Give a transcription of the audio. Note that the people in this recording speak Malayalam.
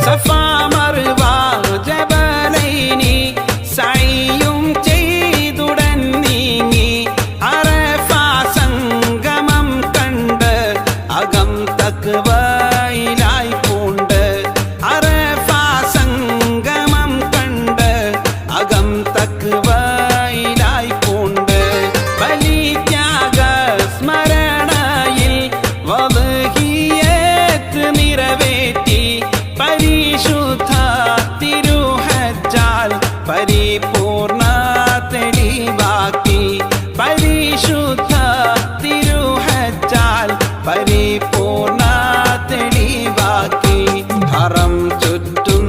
സഫാ മർവ ജബലൈനി സഅയും ചെയ്തുടൻ നീങ്ങി അറഫ സംഗമം കണ്ട് അകം തഖ്വയിലായി പൂണ്ട് അറഫ സംഗമം കണ്ട് അകം തഖ്വയിലായി പൂണ്ട് ബലിത്യാഗ സ്മരണയിൽ വദ്ഹിയത്ത് നിറവേറ്റി പരിശുദ്ധ തിരുഹജ്ജാൽ പരിപൂർണ തെളിവാക്കി പരിശുദ്ധ തിരുഹജ്ജാൽ പരിപൂർണ തെളിവാക്കി ഹറം ചുറ്റും